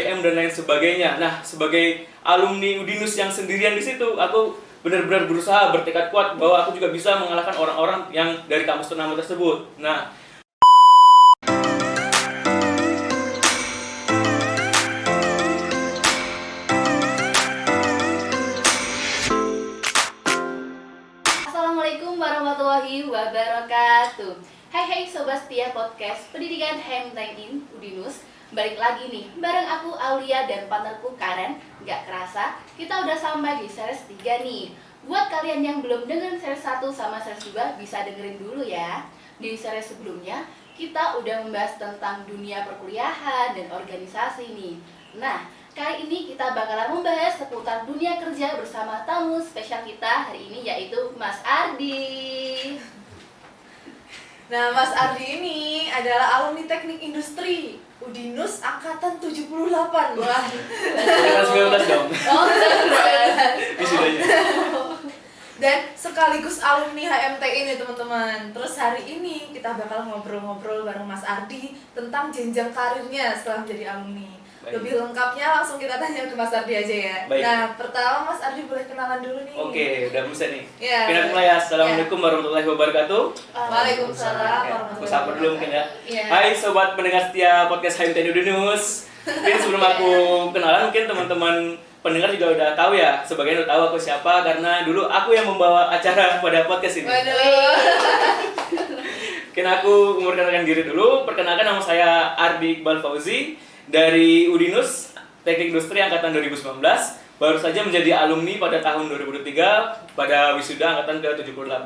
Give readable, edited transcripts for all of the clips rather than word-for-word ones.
dan lain sebagainya. Nah, sebagai alumni Udinus yang sendirian di situ, aku benar-benar berusaha bertekad kuat bahwa aku juga bisa mengalahkan orang-orang yang dari kampus ternama tersebut. Nah, Assalamualaikum warahmatullahi wabarakatuh. Hai Sobat setia podcast Pendidikan HMTN Udinus. Balik lagi nih bareng aku Aulia dan partnerku Karen. Gak kerasa kita udah sampai di series 3 nih. Buat kalian yang belum dengerin series 1 sama series 2 bisa dengerin dulu ya. Di series sebelumnya kita udah membahas tentang dunia perkuliahan dan organisasi nih. Nah, kali ini kita bakalan membahas seputar dunia kerja bersama tamu spesial kita hari ini yaitu Mas Ardi. Nah, Mas Ardi ini adalah alumni Teknik Industri Udinus Angkatan 78. Wah. Angkatan 19 dong. Oh, Wisudanya. Dan sekaligus alumni HMTI nih teman-teman. Terus hari ini kita bakal ngobrol-ngobrol bareng Mas Ardi tentang jenjang karirnya setelah menjadi alumni. Baik. Lebih lengkapnya langsung kita tanya ke Mas Ardi aja ya. Baik. Nah, pertama Mas Ardi boleh kenalan dulu nih. Oke, udah bisa nih. Ya. Kita mulai ya. Assalamualaikum warahmatullahi wabarakatuh. Waalaikumsalam Ya, warahmatullahi aku sapa dulu mungkin ya. Iya. Hai sobat pendengar setia podcast HMTN Udinus. Mungkin sebelum aku kenalan, mungkin teman-teman pendengar juga udah tahu ya, sebagian udah tahu aku siapa karena dulu aku yang membawa acara pada podcast ini. Waduh. Mungkin aku memperkenalkan diri dulu. Perkenalkan, nama saya Ardi Iqbal Fauzi dari Udinus Teknik Industri Angkatan 2019. Baru saja menjadi alumni pada tahun 2003 pada wisuda Angkatan ke-78.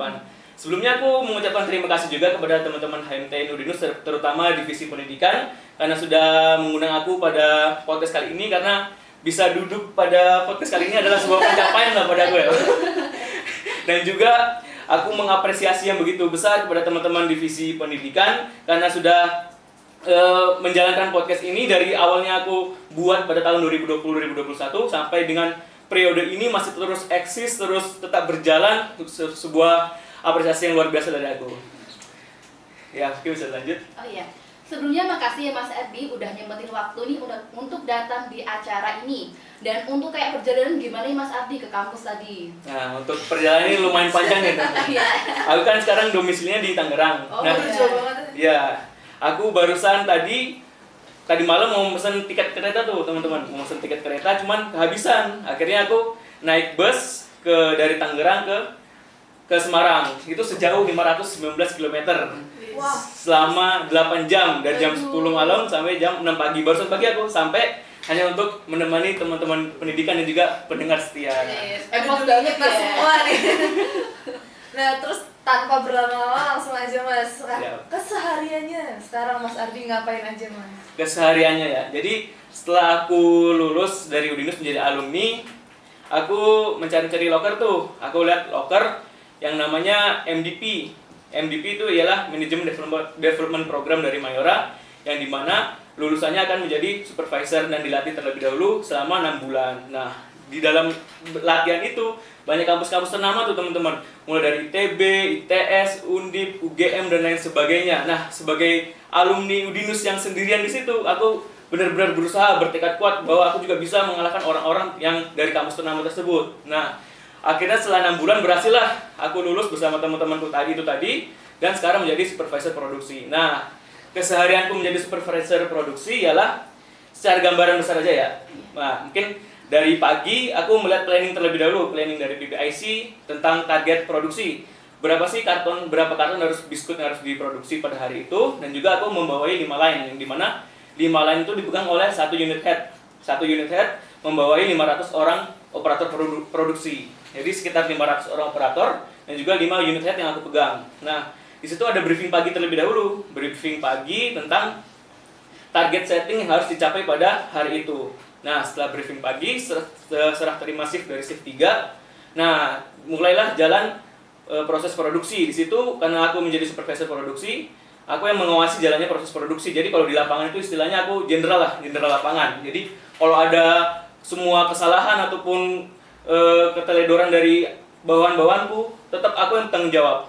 Sebelumnya aku mengucapkan terima kasih juga kepada teman-teman HMTN Udinus, terutama Divisi Pendidikan, karena sudah mengundang aku pada podcast kali ini, karena bisa duduk pada podcast kali ini adalah sebuah pencapaian lah pada aku ya. Dan juga aku mengapresiasi yang begitu besar kepada teman-teman Divisi Pendidikan karena sudah menjalankan podcast ini dari awalnya aku buat pada tahun 2020-2021 sampai dengan periode ini masih terus eksis, terus tetap berjalan. Sebuah apresiasi yang luar biasa dari aku. Ya, mungkin bisa lanjut. Oh iya. Sebelumnya makasih ya Mas Ardi udah nyempetin waktu nih untuk datang di acara ini. Dan untuk kayak perjalanan gimana nih Mas Ardi ke kampus tadi? Nah, untuk perjalanan ini lumayan panjang ya. Iya. Aku kan sekarang domisilinya di Tangerang. Oh, Nah, Jauh banget. ya, aku barusan tadi malam mau pesen tiket kereta tuh teman-teman, mau pesen tiket kereta cuman kehabisan. Akhirnya aku naik bus dari Tangerang ke Semarang. Itu sejauh 519 km. Wah. Selama 8 jam dari jam 10 malam sampai jam 6 pagi. Barusan pagi aku sampai hanya untuk menemani teman-teman pendidikan dan juga pendengar setia. Effort Aduh, banget kita ya. semua nih. Nah, terus tanpa berlama-lama langsung aja Mas. Nah, Ya. kesehariannya sekarang Mas Ardi ngapain aja Mas? Kesehariannya ya. Jadi setelah aku lulus dari Udinus menjadi alumni, aku mencari-cari loker tuh. Aku lihat loker yang namanya MDP. MDP itu ialah Management Development Program dari Mayora, yang dimana lulusannya akan menjadi supervisor dan dilatih terlebih dahulu selama 6 bulan. Nah, di dalam latihan itu banyak kampus-kampus ternama tuh teman-teman, mulai dari ITB, ITS, Undip, UGM dan lain sebagainya. Nah, sebagai alumni Udinus yang sendirian di situ, aku benar-benar berusaha bertekad kuat bahwa aku juga bisa mengalahkan orang-orang yang dari kampus ternama tersebut. Nah, akhirnya setelah 6 bulan berhasillah aku lulus bersama teman-temanku tadi dan sekarang menjadi supervisor produksi. Nah, keseharianku menjadi supervisor produksi ialah secara gambaran besar aja ya. Nah, mungkin dari pagi aku melihat planning terlebih dahulu, planning dari PPIC tentang target produksi. Berapa karton harus biskut yang harus diproduksi pada hari itu, dan juga aku membawai 5 line yang dimana 5 line itu dipegang oleh satu unit head. Satu unit head membawai 500 orang operator produksi. Jadi sekitar 500 orang operator dan juga 5 unit head yang aku pegang. Nah, di situ ada briefing pagi terlebih dahulu. Briefing pagi tentang target setting yang harus dicapai pada hari itu. Nah, setelah briefing pagi, serah terima shift dari shift 3. Nah, mulailah jalan proses produksi. Di situ karena aku menjadi supervisor produksi, aku yang mengawasi jalannya proses produksi. Jadi kalau di lapangan itu istilahnya aku jenderal lapangan. Jadi kalau ada semua kesalahan ataupun keteledoran dari bawahan-bawahanku, tetap aku yang tanggung jawab.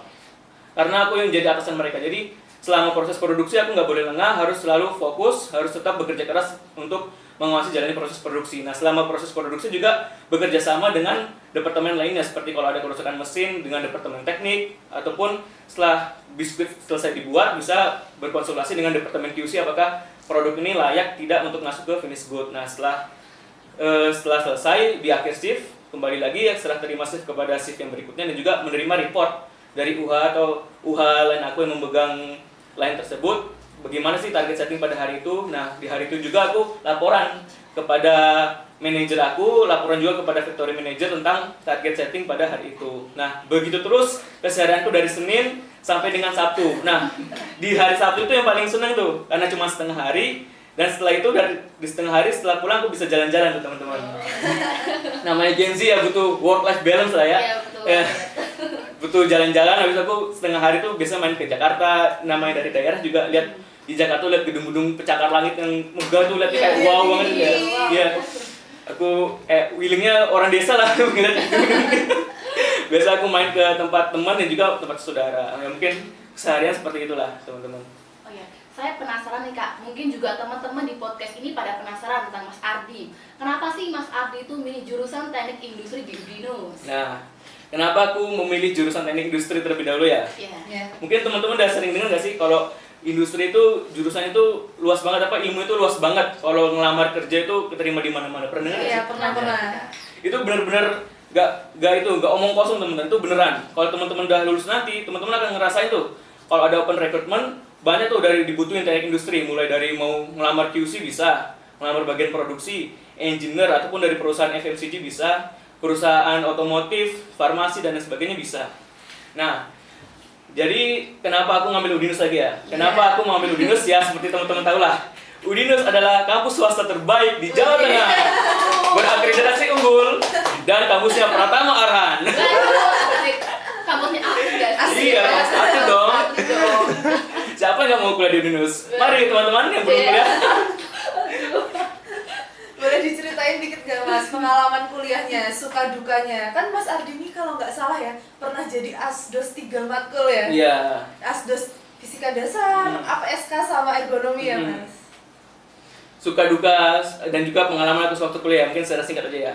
Karena aku yang jadi atasan mereka. Jadi selama proses produksi aku nggak boleh lengah, harus selalu fokus, harus tetap bekerja keras untuk mengawasi jalannya proses produksi. Nah, selama proses produksi juga bekerja sama dengan departemen lainnya, seperti kalau ada kerusakan mesin dengan departemen teknik, ataupun setelah biskuit selesai dibuat bisa berkonsultasi dengan departemen QC apakah produk ini layak tidak untuk masuk ke finish good. Nah, setelah selesai di akhir shift, kembali lagi serah terima shift kepada shift yang berikutnya, dan juga menerima report dari UH atau UH lain aku yang memegang line tersebut, bagaimana sih target setting pada hari itu. Nah, di hari itu juga aku laporan kepada manajer aku, laporan juga kepada factory manager tentang target setting pada hari itu. Nah, begitu terus keseharianku dari Senin sampai dengan Sabtu. Nah, di hari Sabtu itu yang paling seneng tuh, karena cuma setengah hari, dan setelah itu di setengah hari setelah pulang aku bisa jalan-jalan tuh teman-teman. Namanya Gen Z ya, butuh work life balance lah ya. Iya, betul. Ya. Butuh jalan-jalan. Habis aku setengah hari tuh biasa main ke Jakarta, namanya dari daerah juga lihat di Jakarta, lihat gedung-gedung pencakar langit yang megah tuh, lihat kayak wow banget ya. Iya. Aku willingnya orang desa lah ngeliat. Biasa aku main ke tempat teman dan juga tempat saudara. Ya, mungkin keseharian seperti itulah teman-teman. Oh ya, saya penasaran nih Kak, mungkin juga teman-teman di podcast ini pada penasaran tentang Mas Ardi. Kenapa sih Mas Ardi itu milih jurusan teknik industri di Udinus? Nah, kenapa aku memilih jurusan teknik industri terlebih dahulu ya? Iya. Mungkin teman-teman udah sering dengar nggak sih kalau industri itu jurusan itu luas banget, apa ilmu itu luas banget. Kalau ngelamar kerja itu keterima di mana-mana. Pernah dengar nggak Iya, sih? pernah. Itu benar-benar nggak omong kosong teman-teman, itu beneran. Kalau teman-teman udah lulus nanti, teman-teman akan ngerasain tuh. Kalau ada open recruitment, banyak tuh dari dibutuhin teknik industri, mulai dari mau ngelamar QC bisa, ngelamar bagian produksi, engineer, ataupun dari perusahaan FMCG bisa, perusahaan otomotif, farmasi, dan lain sebagainya bisa. Nah, jadi kenapa aku ngambil Udinus lagi ya? Kenapa aku mengambil Udinus ya? Seperti teman-teman tahu lah, Udinus adalah kampus swasta terbaik di Jawa Tengah, berakreditasi unggul, dan kampusnya Pratama Arhan. Kampusnya aktif gak sih? Iya, aktif dong. Siapa yang nggak mau kuliah di Udinus? Mari teman-teman yang belum kuliah. Boleh diceritain dikit gak Mas pengalaman kuliahnya, suka dukanya? Kan Mas Ardi ini kalau nggak salah ya pernah jadi asdos 3 matkul ya? Iya. Asdos fisika dasar, apa SK sama ergonomi ya Mas? Suka duka dan juga pengalaman aku waktu kuliah, mungkin secara singkat aja ya.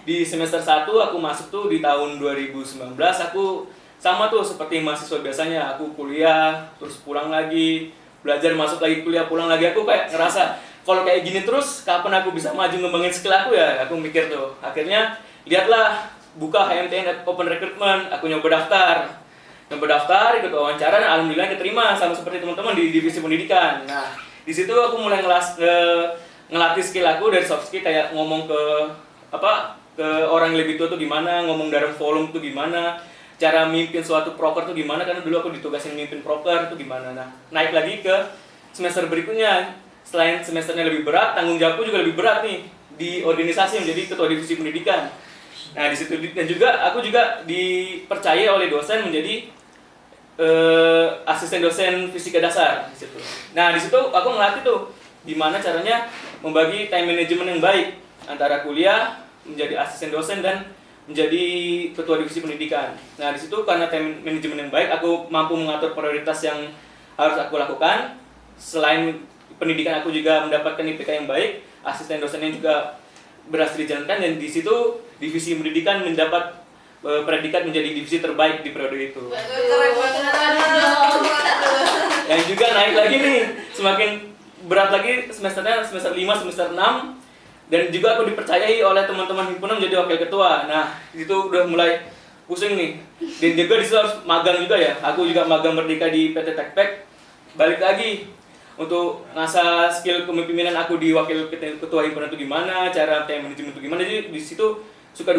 Di semester 1 aku masuk tuh di tahun 2019, aku sama tuh seperti mahasiswa biasanya, aku kuliah, terus pulang lagi, belajar, masuk lagi kuliah, pulang lagi. Aku kayak ngerasa kalau kayak gini terus kapan aku bisa maju ngembangin skill aku ya, aku mikir tuh. Akhirnya lihatlah buka HMTN Open Recruitment, aku nyoba daftar, ikut wawancara, dan alhamdulillah keterima sama seperti teman-teman di divisi pendidikan. Nah, di situ aku mulai ngelatih skill aku dari soft skill, kayak ngomong ke orang yang lebih tua tuh gimana, ngomong dalam volume tuh gimana, cara mimpin suatu proker tuh gimana, karena dulu aku ditugasin mimpin proker tuh gimana. Nah, naik lagi ke semester berikutnya, selain semesternya lebih berat, tanggung jawabku juga lebih berat nih di organisasi menjadi ketua divisi pendidikan. Nah, di situ dan juga aku juga dipercaya oleh dosen menjadi asisten dosen fisika dasar di situ. Nah, di situ aku ngelatih tuh gimana caranya membagi time management yang baik antara kuliah, menjadi asisten dosen, dan menjadi ketua divisi pendidikan. Nah, di situ karena time management yang baik, aku mampu mengatur prioritas yang harus aku lakukan. Selain pendidikan, aku juga mendapatkan IPK yang baik, asisten dosennya juga berhasil dijalankan, dan di situ divisi pendidikan mendapat predikat menjadi divisi terbaik di periode itu. Keren banget. Dan juga naik lagi nih, semakin berat lagi semesternya, semester 5, semester 6. Dan juga aku dipercayai oleh teman-teman himpunan menjadi wakil ketua. Nah, itu udah mulai pusing nih. Dan juga di situ harus magang juga ya. Aku juga magang merdeka di PT Tekpek. Balik lagi untuk ngasah skill kepemimpinan aku di wakil ketua himpunan itu gimana, cara time management itu gimana. Jadi di situ suka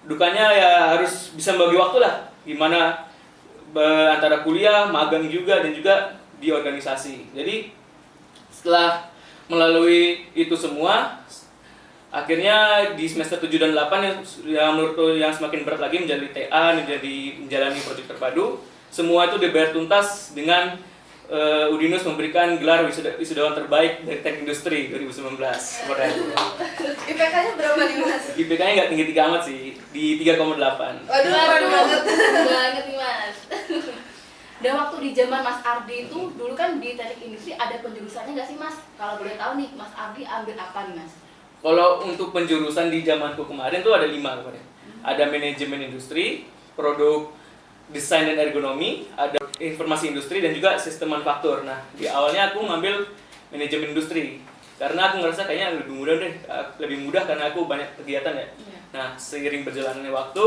dukanya ya harus bisa membagi waktu lah. Gimana antara kuliah, magang juga, dan juga di organisasi. Jadi setelah melalui itu semua, akhirnya di semester 7 dan 8 yang menurutku yang semakin berat lagi menjadi TA, menjalani proyek terpadu. Semua itu dibayar tuntas dengan Udinus memberikan gelar wisudawan terbaik dari teknik industri 2019. IPK-nya berapa nih Mas? IPK-nya nggak tinggi-tinggi amat sih, di 3,8. Waduh, keren banget. banget nih Mas. Dan waktu di zaman Mas Ardi itu dulu kan di teknik industri ada penjurusannya nggak sih Mas? Kalau boleh tahu nih Mas Ardi ambil apa nih Mas? Kalau untuk penjurusan di zamanku kemarin tuh ada 5 kemarin. Ada manajemen industri, produk desain dan ergonomi, ada informasi industri dan juga sistem manufaktur. Nah, di awalnya aku ngambil manajemen industri karena aku ngerasa kayaknya lebih mudah karena aku banyak kegiatan ya. Nah, seiring berjalannya waktu,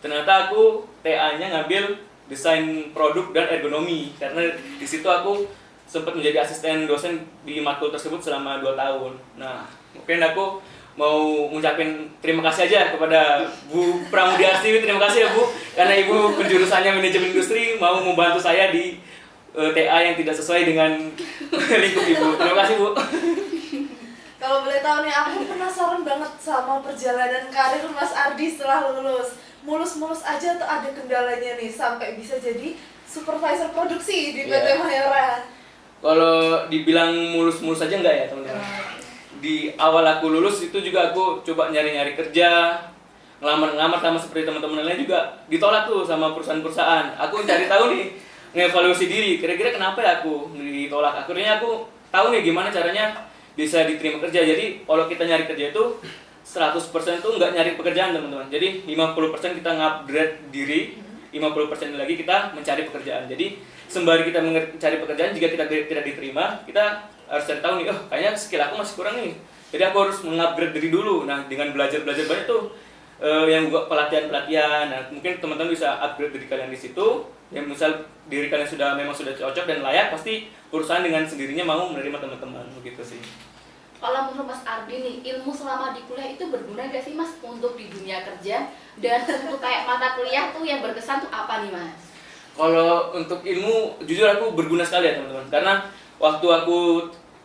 ternyata aku TA-nya ngambil desain produk dan ergonomi karena di situ aku sempat menjadi asisten dosen di matkul tersebut selama 2 tahun. Nah, mungkin aku mau ngucapin terima kasih aja kepada Bu Pramudiasti, terima kasih ya Bu, karena Ibu penjurusannya manajemen industri mau membantu saya di TA yang tidak sesuai dengan lingkup Ibu. Terima kasih Bu. Kalau boleh tahu nih, aku penasaran banget sama perjalanan karir Mas Ardi setelah lulus. Mulus-mulus aja atau ada kendalanya nih sampai bisa jadi supervisor produksi di PT Mayora? Kalau dibilang mulus-mulus aja enggak ya teman-teman. Di awal aku lulus itu juga aku coba nyari-nyari kerja, ngelamar-ngelamar sama seperti teman-teman lain juga ditolak tuh sama perusahaan-perusahaan. Aku cari tahu nih, ngevaluasi diri, kira-kira kenapa ya aku ditolak. Akhirnya aku tahu nih gimana caranya bisa diterima kerja. Jadi kalau kita nyari kerja itu 100% tuh nggak nyari pekerjaan teman-teman. Jadi 50% kita ngupgrade diri, 50% lagi kita mencari pekerjaan. Jadi sembari kita mencari pekerjaan, jika kita tidak diterima, kita harus cari tahu nih, oh kayaknya skill aku masih kurang nih. Jadi aku harus mengupgrade diri dulu. Nah, dengan belajar banyak tuh yang juga pelatihan. Nah, mungkin teman-teman bisa upgrade diri kalian di situ. Yang misal diri kalian memang sudah cocok dan layak, pasti perusahaan dengan sendirinya mau menerima teman-teman, begitu sih. Kalau menurut Mas Ardi nih, ilmu selama di kuliah itu berguna gak sih Mas untuk di dunia kerja? Dan untuk kayak mata kuliah tuh yang berkesan tuh apa nih Mas? Kalau untuk ilmu, jujur aku berguna sekali ya teman-teman. Karena waktu aku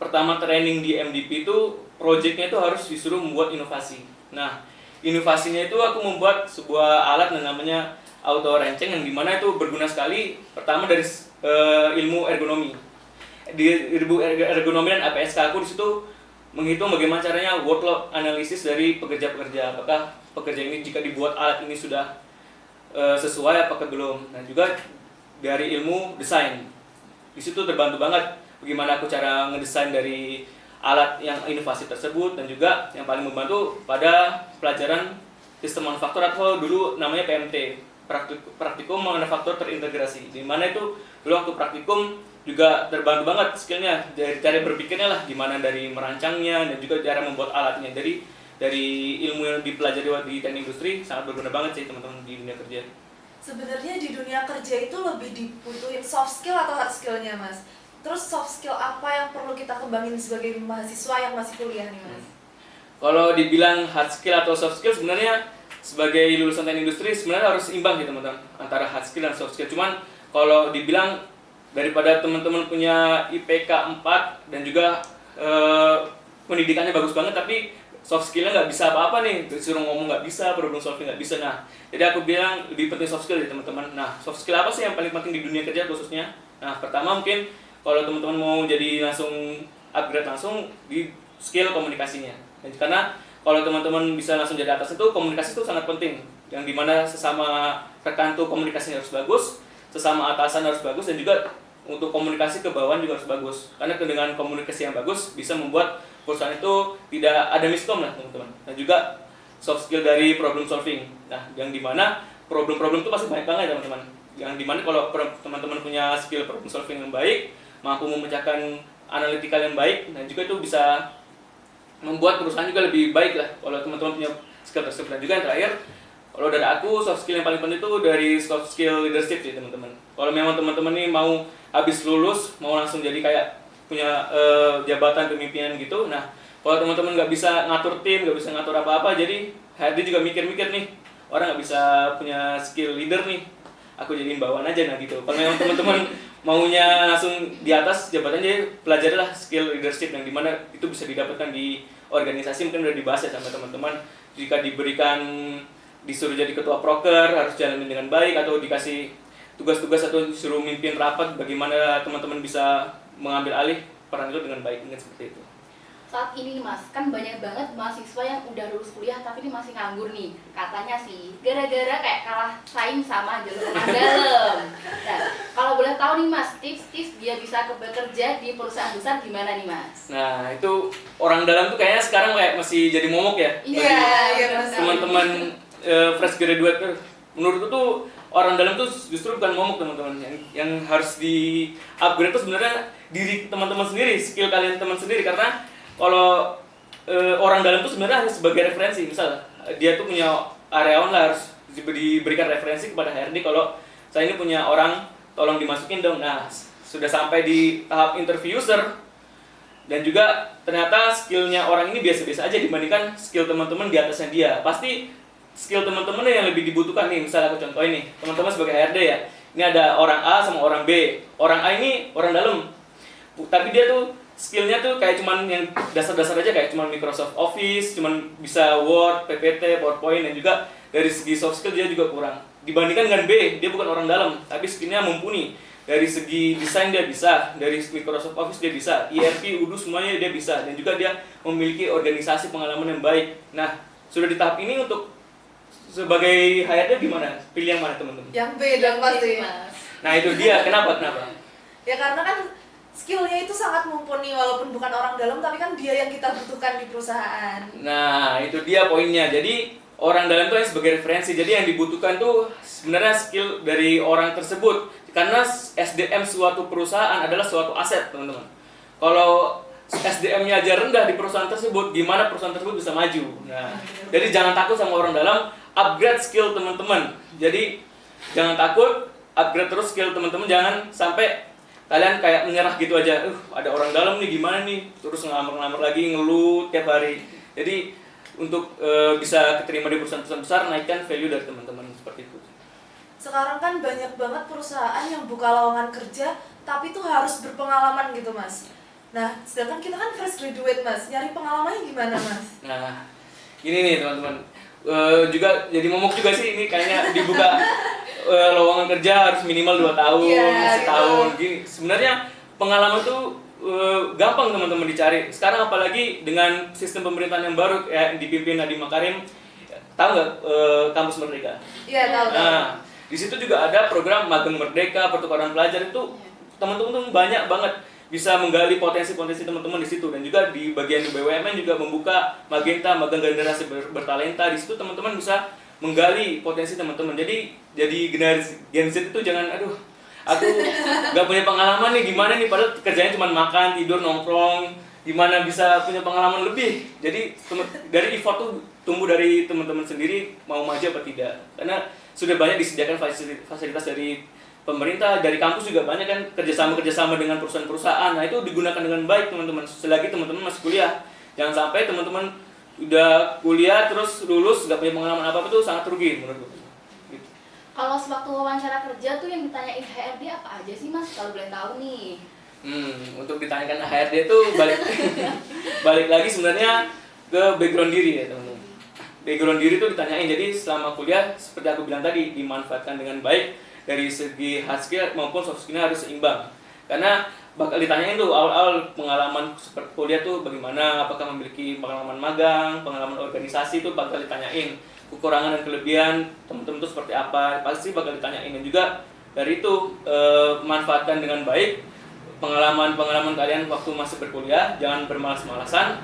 pertama training di MDP itu, projectnya itu harus disuruh membuat inovasi. Nah, inovasinya itu aku membuat sebuah alat yang namanya auto wrenching yang dimana itu berguna sekali. Pertama dari ilmu ergonomi. Di ilmu ergonomi dan APSK aku di situ menghitung bagaimana caranya workload analisis dari pekerja-pekerja. Apakah pekerja ini jika dibuat alat ini sudah sesuai apakah belum. Nah, juga dari ilmu desain. Di situ terbantu banget bagaimana aku cara ngedesain dari alat yang inovasi tersebut, dan juga yang paling membantu pada pelajaran sistem manufaktur atau dulu namanya PMT, praktikum manufaktur terintegrasi. Di mana itu dulu waktu praktikum juga terbantu banget skillnya dari cara berpikirnya lah, gimana dari merancangnya dan juga cara membuat alatnya. Dari ilmu yang dipelajari di teknik industri sangat berguna banget sih teman-teman di dunia kerja. Sebenarnya di dunia kerja itu lebih dibutuhin soft skill atau hard skillnya Mas? Terus soft skill apa yang perlu kita kembangin sebagai mahasiswa yang masih kuliah nih Mas? Kalau dibilang hard skill atau soft skill, sebenarnya sebagai lulusan teknik industri sebenarnya harus imbang gitu teman-teman antara hard skill dan soft skill. Cuman kalau dibilang daripada teman-teman punya IPK 4 dan juga pendidikannya bagus banget tapi soft skillnya nggak bisa apa-apa nih, disuruh ngomong nggak bisa, problem solving nggak bisa. Nah, jadi aku bilang lebih penting soft skill ya teman-teman. Nah, soft skill apa sih yang paling penting di dunia kerja khususnya? Nah, pertama mungkin kalau teman-teman mau jadi langsung upgrade langsung di skill komunikasinya. Dan karena kalau teman-teman bisa langsung jadi atas itu, komunikasi itu sangat penting. Yang dimana sesama rekan tuh komunikasinya harus bagus, sesama atasan harus bagus, dan juga untuk komunikasi ke bawahan juga harus bagus. Karena dengan komunikasi yang bagus bisa membuat perusahaan itu tidak ada miskom lah teman-teman. Dan juga soft skill dari problem solving. Nah, yang dimana problem-problem itu pasti banyak banget teman-teman. Yang dimana kalau teman-teman punya skill problem solving yang baik, mampu memecahkan analitikal yang baik, dan juga itu bisa membuat perusahaan juga lebih baik lah kalau teman-teman punya skill tersebut. Dan juga yang terakhir, kalau dari aku soft skill yang paling penting itu dari soft skill leadership sih teman-teman. Kalau memang teman-teman ini mau habis lulus mau langsung jadi kayak punya jabatan kepemimpinan gitu, nah kalau teman-teman nggak bisa ngatur tim, nggak bisa ngatur apa-apa, jadi HRD juga mikir-mikir nih, orang nggak bisa punya skill leader nih, aku jadiin bawahan aja nah gitu. Kalau memang teman-teman maunya langsung di atas jabatan, jadi pelajarilah skill leadership yang dimana itu bisa didapatkan di organisasi. Mungkin udah dibahas ya sama teman-teman, jika disuruh jadi ketua proker harus jalanin dengan baik, atau dikasih tugas-tugas atau disuruh mimpin rapat, bagaimana teman-teman bisa mengambil alih peran itu dengan baik, mungkin seperti itu. saat ini nih Mas, kan banyak banget mahasiswa yang udah lulus kuliah tapi ini masih nganggur nih. Katanya sih, gara-gara kayak kalah saing sama jalur orang dalam. Nah, kalau boleh tahu nih Mas, tips-tips dia bisa bekerja di perusahaan besar gimana nih Mas? Nah, itu orang dalam tuh kayaknya sekarang kayak masih jadi momok ya. Iya, iya benar. Mas. Teman-teman fresh graduate tuh. Menurutku tuh orang dalam tuh justru bukan momok teman-teman. Yang harus di upgrade tuh sebenarnya diri teman-teman sendiri, skill kalian teman sendiri, karena kalau orang dalam tuh sebenarnya harus sebagai referensi. Misal dia tuh punya karyawan lah, harus diberikan referensi kepada HRD kalau saya ini punya orang, tolong dimasukin dong. Nah, sudah sampai di tahap interview user dan juga ternyata skillnya orang ini biasa-biasa aja dibandingkan skill teman-teman di atasnya dia. Pasti skill teman-teman yang lebih dibutuhkan nih. Misal aku contohin nih, teman-teman sebagai HRD ya, ini ada orang A sama orang B. Orang A ini orang dalam, tapi dia tuh skillnya tuh kayak cuman yang dasar-dasar aja, kayak cuman Microsoft Office, cuman bisa Word, PPT, PowerPoint, dan juga dari segi soft skill dia juga kurang. Dibandingkan dengan B, dia bukan orang dalam, tapi skillnya mumpuni. Dari segi desain dia bisa, dari Microsoft Office dia bisa, ERP, Udo semuanya dia bisa, dan juga dia memiliki organisasi pengalaman yang baik. Nah, sudah di tahap ini untuk sebagai HRD gimana? Pilih yang mana teman-teman? Yang B dong pasti. Mas. Nah itu dia, kenapa? Ya karena kan skillnya itu sangat mumpuni walaupun bukan orang dalam, tapi kan dia yang kita butuhkan di perusahaan. Nah itu dia poinnya. Jadi orang dalam itu sebagai referensi. Jadi yang dibutuhkan tuh sebenarnya skill dari orang tersebut. Karena SDM suatu perusahaan adalah suatu aset teman-teman. Kalau SDM-nya aja rendah di perusahaan tersebut, gimana perusahaan tersebut bisa maju? Nah, jadi jangan takut sama orang dalam, upgrade skill teman-teman. Jadi jangan takut, upgrade terus skill teman-teman. Jangan sampai kalian kayak menyerah gitu aja. Ada orang dalam nih gimana nih? Terus ngelamar-ngelamar lagi, ngeluh tiap hari. Jadi untuk bisa keterima di perusahaan-perusahaan besar, naikkan value dari teman-teman seperti itu. Sekarang kan banyak banget perusahaan yang buka lowongan kerja, tapi tuh harus berpengalaman gitu Mas. Nah, sedangkan kita kan fresh graduate Mas, nyari pengalamannya gimana Mas? Nah, ini nih teman-teman. Juga jadi momok juga sih ini kayaknya dibuka lowongan kerja harus minimal 2 tahun, setahun gini. Sebenarnya pengalaman tuh gampang teman-teman dicari. Sekarang apalagi dengan sistem pemerintahan yang baru ya, dipimpin Nadiem Makarim. Tahu nggak Kampus Merdeka? Iya, tahu. Nah, di situ juga ada program magang merdeka, pertukaran pelajar. Itu teman-teman tuh banyak banget bisa menggali potensi-potensi teman-teman di situ, dan juga di bagian BUMN juga membuka Magenta, magang generasi bertalenta. Di situ teman-teman bisa menggali potensi teman-teman. Jadi generasi Gen Z itu jangan aku nggak punya pengalaman nih, gimana nih, padahal kerjanya cuma makan, tidur, nongkrong, gimana bisa punya pengalaman lebih. Jadi dari effort tuh tumbuh dari teman-teman sendiri, mau maju apa tidak, karena sudah banyak disediakan fasilitas dari pemerintah, dari kampus juga banyak kan kerjasama dengan perusahaan-perusahaan. Nah itu digunakan dengan baik teman-teman, selagi teman-teman masih kuliah. Jangan sampai teman-teman udah kuliah terus lulus nggak punya pengalaman apa-apa, itu sangat rugi menurutku. Gitu. Kalau sewaktu wawancara kerja tuh yang ditanyain HRD apa aja sih Mas? Kalau boleh tahu nih. Untuk ditanyakan HRD itu balik lagi sebenarnya ke background diri ya teman-teman. Background diri itu ditanyain. Jadi selama kuliah seperti aku bilang tadi, dimanfaatkan dengan baik. Dari segi hard skill maupun soft skill-nya harus seimbang. Karena bakal ditanyain tuh awal-awal pengalaman seperti kuliah tuh bagaimana, apakah memiliki pengalaman magang, pengalaman organisasi, itu bakal ditanyain. Kekurangan dan kelebihan teman-teman itu seperti apa, pasti bakal ditanyain. Dan juga dari itu manfaatkan dengan baik pengalaman kalian waktu masih berkuliah. Jangan bermalas-malasan,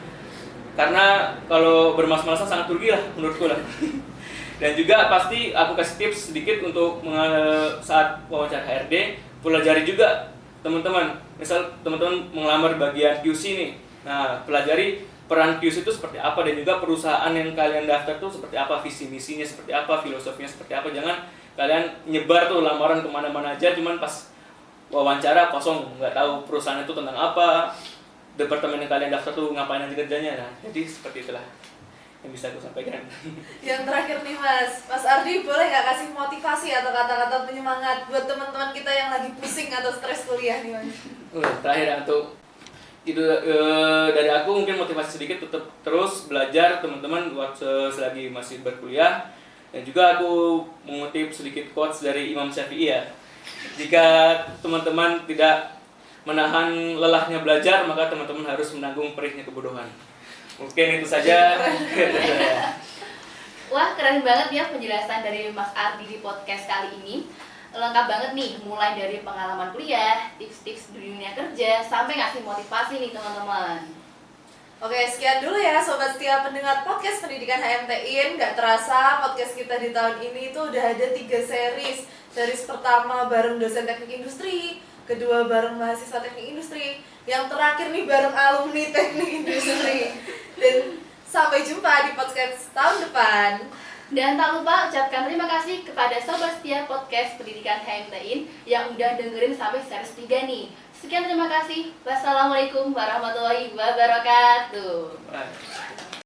karena kalau bermalas-malasan sangat rugi lah menurutku lah. Dan juga pasti aku kasih tips sedikit untuk saat wawancara HRD, pelajari juga teman-teman. Misal teman-teman mengelamar bagian QC nih, nah pelajari peran QC itu seperti apa, dan juga perusahaan yang kalian daftar tuh seperti apa, visi misinya seperti apa, filosofinya seperti apa. Jangan kalian nyebar tuh lamaran kemana-mana aja, cuman pas wawancara kosong, nggak tahu perusahaan itu tentang apa, departemen yang kalian daftar tuh ngapain aja kerjanya. Nah jadi seperti itulah yang bisa aku sampaikan. Yang terakhir nih Mas Ardi, boleh nggak kasih motivasi atau kata-kata penyemangat buat teman-teman kita yang lagi pusing atau stres kuliah nih Mas? Terakhir untuk itu dari aku mungkin motivasi sedikit, tetap terus belajar teman-teman waktu selagi masih berkuliah. Dan juga aku mengutip sedikit quotes dari Imam Syafi'i ya. Jika teman-teman tidak menahan lelahnya belajar, maka teman-teman harus menanggung perihnya kebodohan. Mungkin itu saja. Wah, keren banget ya penjelasan dari Mas Ardi di podcast kali ini. Lengkap banget nih, mulai dari pengalaman kuliah, tips-tips di dunia kerja, sampai ngasih motivasi nih teman-teman. Oke, sekian dulu ya Sobat Setia pendengar podcast Pendidikan HMTIN. Gak terasa podcast kita di tahun ini tuh udah ada 3 series. Series pertama bareng dosen teknik industri, kedua bareng mahasiswa teknik industri, yang terakhir nih bareng alumni teknik industri. Dan sampai jumpa di podcast tahun depan. Dan tak lupa ucapkan terima kasih kepada Sobat Setia Podcast Pendidikan HMTIN yang udah dengerin sampai series 3 nih. Sekian terima kasih. Wassalamualaikum warahmatullahi wabarakatuh. Bye.